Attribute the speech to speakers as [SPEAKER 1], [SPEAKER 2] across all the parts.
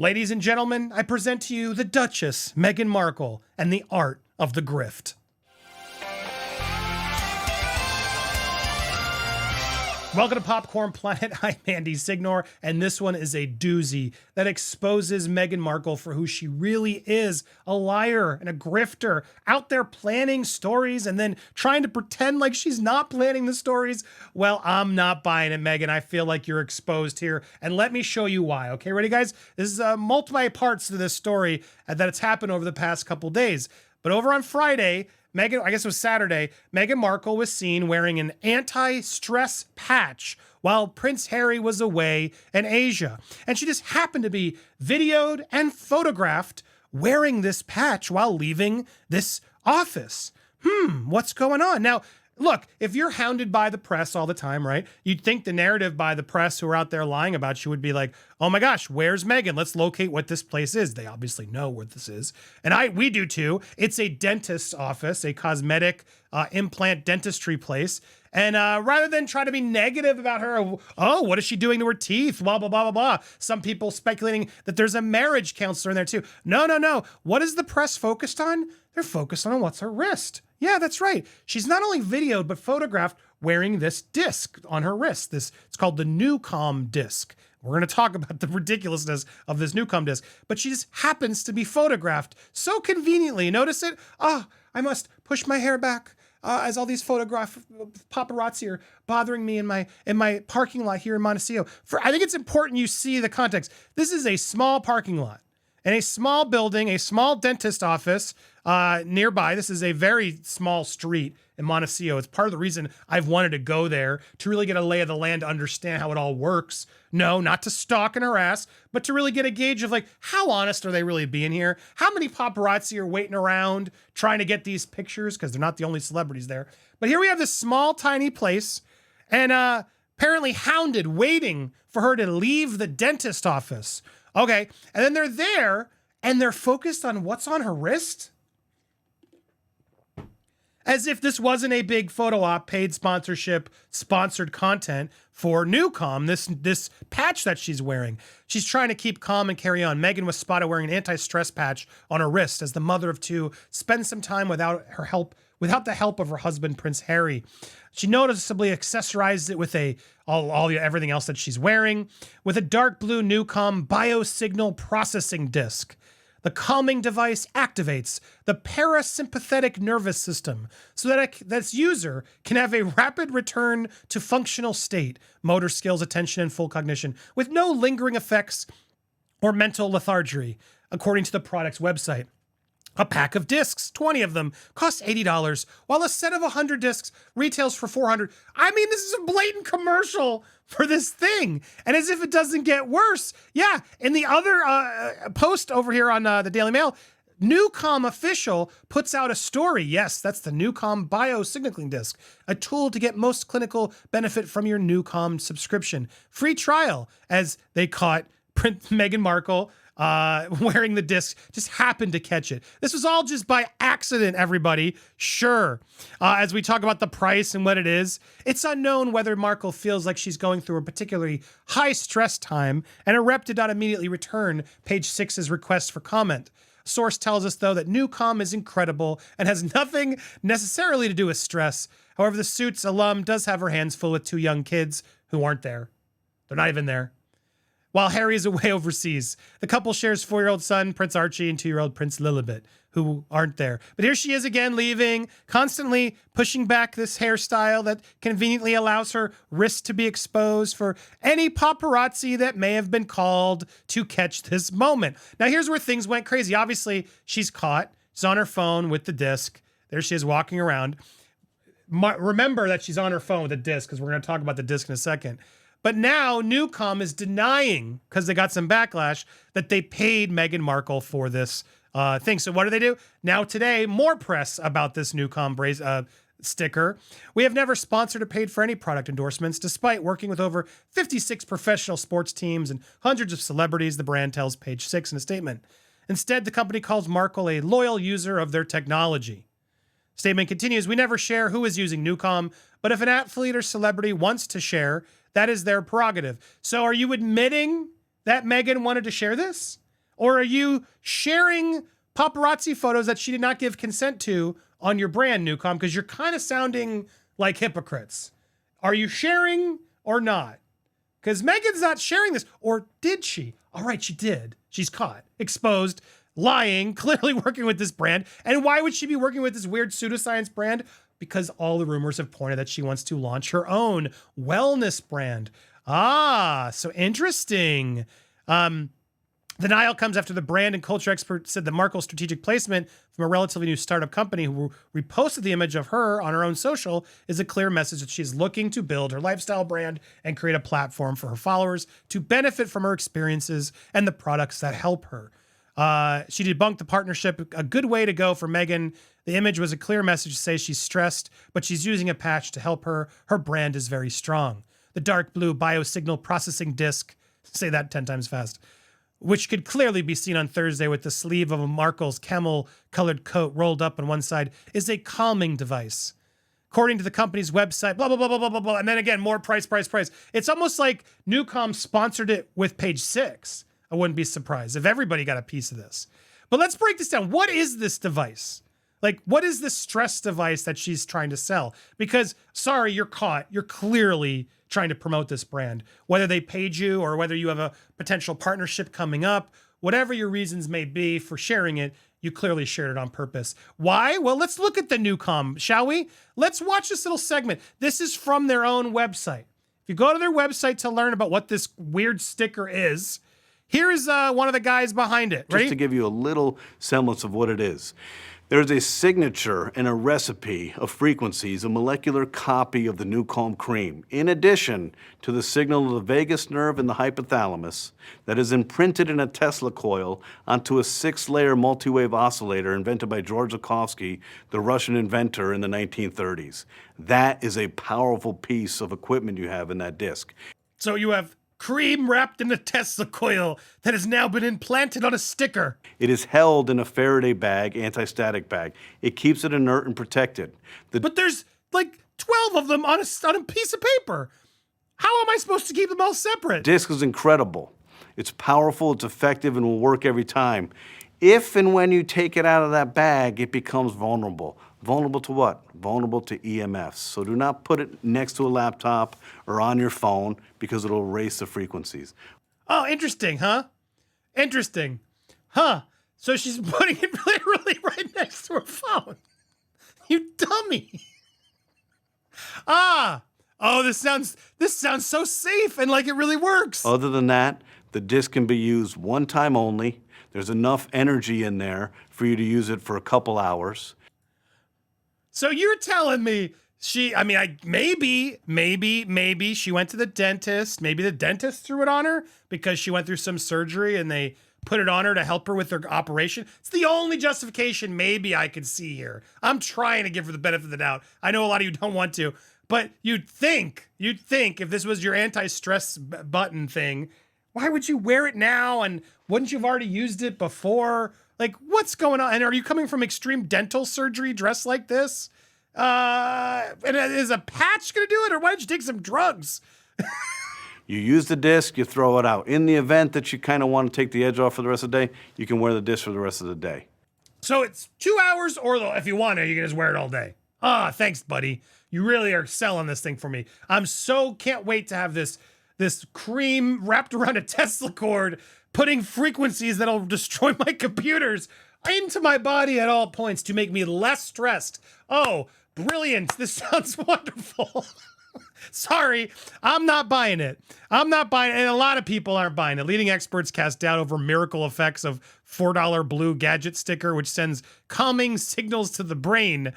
[SPEAKER 1] Ladies and gentlemen, I present to you the Duchess, Meghan Markle, and the art of the grift. Welcome to Popcorn Planet. I'm Andy Signor, and this one is a doozy that exposes Meghan Markle for who she really is, a liar and a grifter, out there planning stories and then trying to pretend like she's not planning the stories. Well, I'm not buying it, Meghan. I feel like you're exposed here, and let me show you why. Okay, ready, guys? This is multiple parts to this story that it's happened over the past couple days. But over on Friday, I guess it was Saturday, Meghan Markle was seen wearing an anti-stress patch while Prince Harry was away in Asia. And she just happened to be videoed and photographed wearing this patch while leaving this office. What's going on? Now, look, if you're hounded by the press all the time, right, you'd think the narrative by the press who are out there lying about you would be like, oh my gosh, where's Meghan? Let's locate what this place is. They obviously know where this is. And we do too. It's a dentist's office, a cosmetic implant dentistry place. And rather than try to be negative about her, oh, what is she doing to her teeth? Blah, blah, blah, blah, blah. Some people speculating that there's a marriage counselor in there too. No. What is the press focused on? They're focused on what's her wrist. Yeah, that's right. She's not only videoed, but photographed wearing this disc on her wrist. It's called the NuCalm disc. We're going to talk about the ridiculousness of this NuCalm disc, but she just happens to be photographed so conveniently. Notice it? I must push my hair back as all these paparazzi are bothering me in my parking lot here in Montecito. I think it's important you see the context. This is a small parking lot in a small building, a small dentist office nearby. This is a very small street in Montecito. It's part of the reason I've wanted to go there, to really get a lay of the land, to understand how it all works. No, not to stalk and harass, but to really get a gauge of like, how honest are they really being here? How many paparazzi are waiting around trying to get these pictures? Because they're not the only celebrities there. But here we have this small, tiny place, and apparently hounded, waiting for her to leave the dentist office. Okay, and then they're there, and they're focused on what's on her wrist? As if this wasn't a big photo op, paid sponsorship, sponsored content for NuCalm, this patch that she's wearing. She's trying to keep calm and carry on. Meghan was spotted wearing an anti-stress patch on her wrist as the mother of two spends some time without the help of her husband, Prince Harry. She noticeably accessorized it with everything else that she's wearing, with a dark blue NuCalm Biosignal Processing Disc. The calming device activates the parasympathetic nervous system so that its user can have a rapid return to functional state, motor skills, attention, and full cognition, with no lingering effects or mental lethargy, according to the product's website. A pack of discs, 20 of them, costs $80, while a set of 100 discs retails for $400. I mean, this is a blatant commercial for this thing. And as if it doesn't get worse. Yeah, in the other post over here on the Daily Mail, NuCalm official puts out a story. Yes, that's the NuCalm Biosignal Disc, a tool to get most clinical benefit from your NuCalm subscription. Free trial, as they caught Meghan Markle wearing the disc, just happened to catch it. This was all just by accident, everybody. Sure. As we talk about the price and what it is, it's unknown whether Markle feels like she's going through a particularly high stress time, and a rep did not immediately return page 6's request for comment. A source tells us, though, that NuCalm is incredible and has nothing necessarily to do with stress. However, the Suits alum does have her hands full with two young kids who aren't there. They're not even there. While Harry is away overseas, the couple shares 4-year-old son, Prince Archie, and 2-year-old Prince Lilibet, who aren't there. But here she is again, leaving, constantly pushing back this hairstyle that conveniently allows her wrist to be exposed for any paparazzi that may have been called to catch this moment. Now, here's where things went crazy. Obviously, she's caught. She's on her phone with the disc. There she is walking around. Remember that she's on her phone with the disc, because we're going to talk about the disc in a second. But now NuCalm is denying, because they got some backlash, that they paid Meghan Markle for this thing. So what do? Now today, more press about this NuCalm sticker. We have never sponsored or paid for any product endorsements, despite working with over 56 professional sports teams and hundreds of celebrities, the brand tells page 6 in a statement. Instead, the company calls Markle a loyal user of their technology. Statement continues, we never share who is using NuCalm, but if an athlete or celebrity wants to share, that is their prerogative. So are you admitting that Meghan wanted to share this? Or are you sharing paparazzi photos that she did not give consent to on your brand, NuCalm? Because you're kind of sounding like hypocrites. Are you sharing or not? Because Meghan's not sharing this. Or did she? All right, she did. She's caught, exposed, lying, clearly working with this brand. And why would she be working with this weird pseudoscience brand? Because all the rumors have pointed that she wants to launch her own wellness brand. Ah, so interesting. The denial comes after the brand and culture expert said that Markle's strategic placement from a relatively new startup company who reposted the image of her on her own social is a clear message that she's looking to build her lifestyle brand and create a platform for her followers to benefit from her experiences and the products that help her. She debunked the partnership. A good way to go for Meghan. The image was a clear message to say she's stressed, but she's using a patch to help her. Her brand is very strong. The dark blue Biosignal Processing Disc, say that 10 times fast, which could clearly be seen on Thursday with the sleeve of a Markle's camel-colored coat rolled up on one side, is a calming device. According to the company's website, blah, blah, blah, blah, blah, blah, blah, and then again, more price. It's almost like NuCalm sponsored it with Page 6. I wouldn't be surprised if everybody got a piece of this. But let's break this down. What is this device? Like, what is this stress device that she's trying to sell? Because, sorry, you're caught. You're clearly trying to promote this brand. Whether they paid you or whether you have a potential partnership coming up, whatever your reasons may be for sharing it, you clearly shared it on purpose. Why? Well, let's look at the NuCalm, shall we? Let's watch this little segment. This is from their own website. If you go to their website to learn about what this weird sticker is, here's one of the guys behind it. Ready?
[SPEAKER 2] Just to give you a little semblance of what it is. There's a signature and a recipe of frequencies, a molecular copy of the NuCalm cream, in addition to the signal of the vagus nerve and the hypothalamus that is imprinted in a Tesla coil onto a 6-layer multi-wave oscillator invented by George Zukovsky, the Russian inventor in the 1930s. That is a powerful piece of equipment you have in that disc.
[SPEAKER 1] So you have cream wrapped in a Tesla coil that has now been implanted on a sticker.
[SPEAKER 2] It is held in a Faraday bag, anti-static bag. It keeps it inert and protected.
[SPEAKER 1] But there's like 12 of them on a piece of paper. How am I supposed to keep them all separate?
[SPEAKER 2] Disc is incredible. It's powerful, it's effective, and will work every time. If and when you take it out of that bag, it becomes vulnerable. Vulnerable to what? Vulnerable to EMFs. So do not put it next to a laptop or on your phone because it'll erase the frequencies.
[SPEAKER 1] Oh, interesting, huh? Interesting. Huh. So she's putting it literally right next to her phone. You dummy. Ah. Oh, this sounds so safe and like it really works.
[SPEAKER 2] Other than that, the disc can be used one time only. There's enough energy in there for you to use it for a couple hours.
[SPEAKER 1] So you're telling me maybe she went to the dentist. Maybe the dentist threw it on her because she went through some surgery and they put it on her to help her with her operation. It's the only justification maybe I could see here. I'm trying to give her the benefit of the doubt. I know a lot of you don't want to, but you'd think if this was your anti-stress button thing, why would you wear it now? And wouldn't you have already used it before? Like, what's going on? And are you coming from extreme dental surgery dressed like this? And is a patch going to do it? Or why don't you take some drugs?
[SPEAKER 2] You use the disc, you throw it out. In the event that you kind of want to take the edge off for the rest of the day, you can wear the disc for the rest of the day.
[SPEAKER 1] So it's 2 hours, or if you want to, you can just wear it all day. Ah, thanks, buddy. You really are selling this thing for me. Can't wait to have this cream wrapped around a Tesla cord, putting frequencies that'll destroy my computers into my body at all points to make me less stressed. Oh, brilliant. This sounds wonderful. Sorry, I'm not buying it. And a lot of people aren't buying it. Leading experts cast doubt over miracle effects of $4 blue gadget sticker, which sends calming signals to the brain.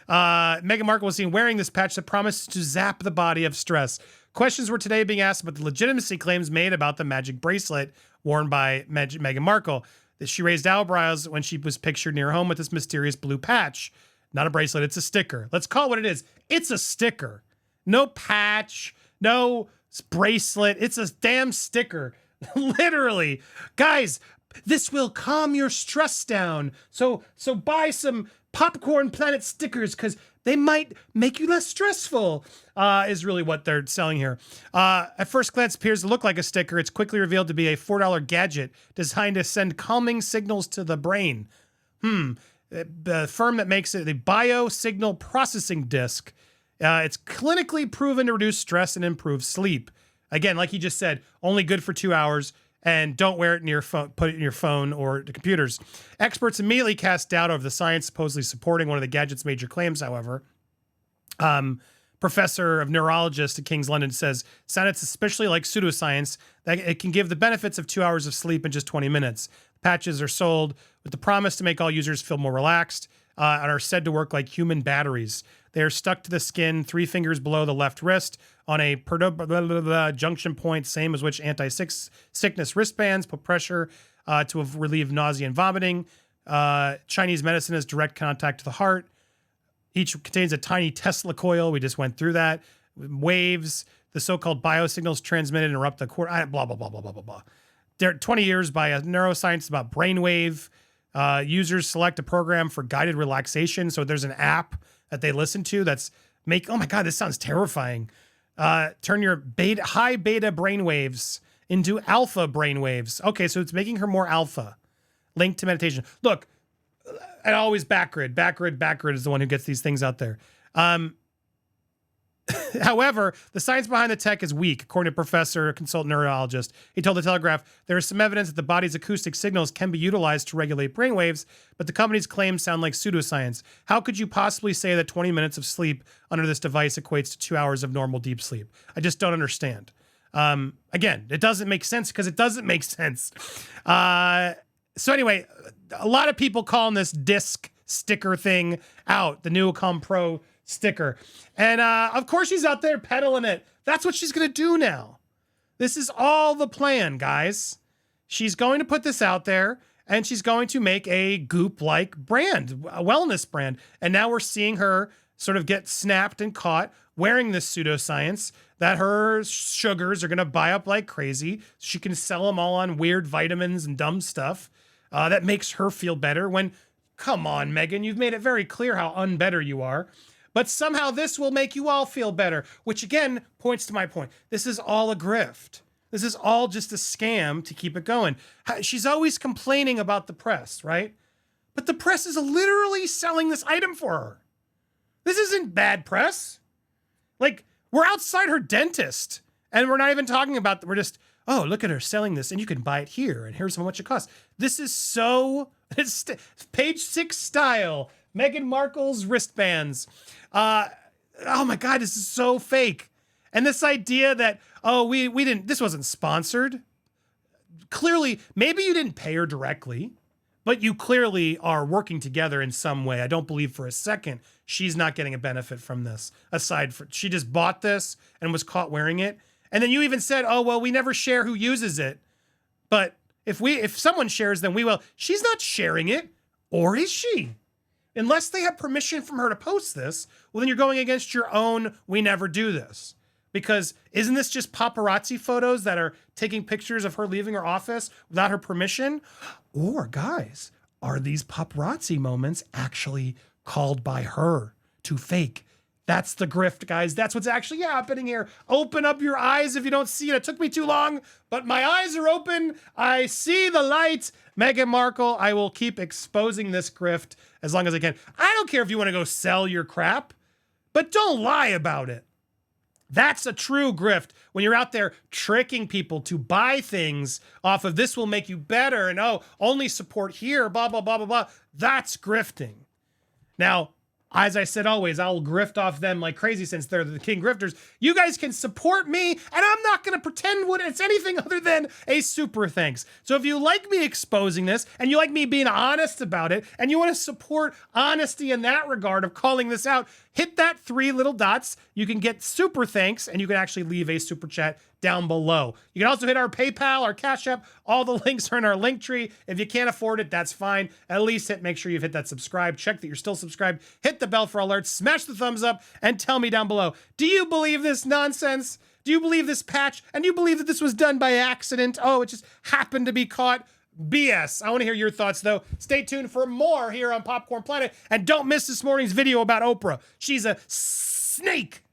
[SPEAKER 1] Meghan Markle was seen wearing this patch that promises to zap the body of stress. Questions were today being asked about the legitimacy claims made about the magic bracelet worn by Meghan Markle. That she raised eyebrows when she was pictured near home with this mysterious blue patch. Not a bracelet, it's a sticker. Let's call it what it is. It's a sticker. No patch, no bracelet. It's a damn sticker. Literally. Guys, this will calm your stress down. So buy some Popcorn Planet stickers because They might make you less stressful, is really what they're selling here. At first glance, appears to look like a sticker. It's quickly revealed to be a $4 gadget designed to send calming signals to the brain. The firm that makes it, the Biosignal Processing Disc. It's clinically proven to reduce stress and improve sleep. Again, like you just said, only good for 2 hours. And don't wear it in your phone, put it in your phone or the computers. Experts immediately cast doubt over the science supposedly supporting one of the gadget's major claims, however. Professor of neurologist at King's London says, sounded suspiciously like pseudoscience, that it can give the benefits of 2 hours of sleep in just 20 minutes. Patches are sold with the promise to make all users feel more relaxed and are said to work like human batteries. They are stuck to the skin 3 fingers below the left wrist on a junction point, same as which anti-sickness wristbands put pressure to relieve nausea and vomiting. Chinese medicine has direct contact to the heart. Each contains a tiny Tesla coil. We just went through that. Waves, the so-called biosignals transmitted interrupt the cord. Blah, blah, blah, blah, blah, blah, blah. There are 20 years by a neuroscience about brainwave. Users select a program for guided relaxation. So there's an app that they listen to that's oh my God, this sounds terrifying. Turn your high beta brainwaves into alpha brainwaves. Okay, so it's making her more alpha. Linked to meditation. Look, and always Backgrid is the one who gets these things out there. However, the science behind the tech is weak, according to Professor, a consultant neurologist. He told The Telegraph, there is some evidence that the body's acoustic signals can be utilized to regulate brainwaves, but the company's claims sound like pseudoscience. How could you possibly say that 20 minutes of sleep under this device equates to 2 hours of normal deep sleep? I just don't understand. Again, it doesn't make sense because it doesn't make sense. So anyway, a lot of people calling this disc sticker thing out, the NuCalm Pro sticker. And of course she's out there peddling it. That's what she's going to do now. This is all the plan, guys. She's going to put this out there and she's going to make a Goop-like brand, a wellness brand. And now we're seeing her sort of get snapped and caught wearing this pseudoscience that her sugars are going to buy up like crazy. She can sell them all on weird vitamins and dumb stuff that makes her feel better when, come on, Meghan, you've made it very clear how unbetter you are. But somehow this will make you all feel better, which again points to my point. This is all a grift. This is all just a scam to keep it going. She's always complaining about the press, right? But the press is literally selling this item for her. This isn't bad press. Like, we're outside her dentist and we're not even talking about, we're just, oh, look at her selling this and you can buy it here and here's how much it costs. This is so, it's page 6 style. Meghan Markle's wristbands. Oh my God, this is so fake. And this idea that, oh, we didn't, this wasn't sponsored. Clearly, maybe you didn't pay her directly, but you clearly are working together in some way. I don't believe for a second she's not getting a benefit from this, aside from, she just bought this and was caught wearing it. And then you even said, oh, well, we never share who uses it. But if someone shares, then we will. She's not sharing it, or is she? Unless they have permission from her to post this, well, then you're going against your own, we never do this. Because isn't this just paparazzi photos that are taking pictures of her leaving her office without her permission? Or, guys, are these paparazzi moments actually called by her to fake? That's the grift, guys. That's what's actually happening here. Open up your eyes if you don't see it. It took me too long, but my eyes are open. I see the light. Meghan Markle, I will keep exposing this grift as long as I can. I don't care if you want to go sell your crap, but don't lie about it. That's a true grift. When you're out there tricking people to buy things off of this will make you better and oh, only support here, blah, blah, blah, blah, blah. That's grifting. Now, as I said always, I'll grift off them like crazy since they're the king grifters. You guys can support me, and I'm not going to pretend what it's anything other than a super thanks. So if you like me exposing this, and you like me being honest about it, and you want to support honesty in that regard of calling this out, hit that 3 little dots. You can get super thanks, and you can actually leave a super chat down below. You can also hit our PayPal, our Cash App. All the links are in our link tree. If you can't afford it, that's fine. At least make sure you've hit that subscribe. Check that you're still subscribed. Hit the bell for alerts. Smash the thumbs up and tell me down below. Do you believe this nonsense? Do you believe this patch? And do you believe that this was done by accident? Oh, it just happened to be caught. BS. I want to hear your thoughts, though. Stay tuned for more here on Popcorn Planet. And don't miss this morning's video about Oprah. She's a snake.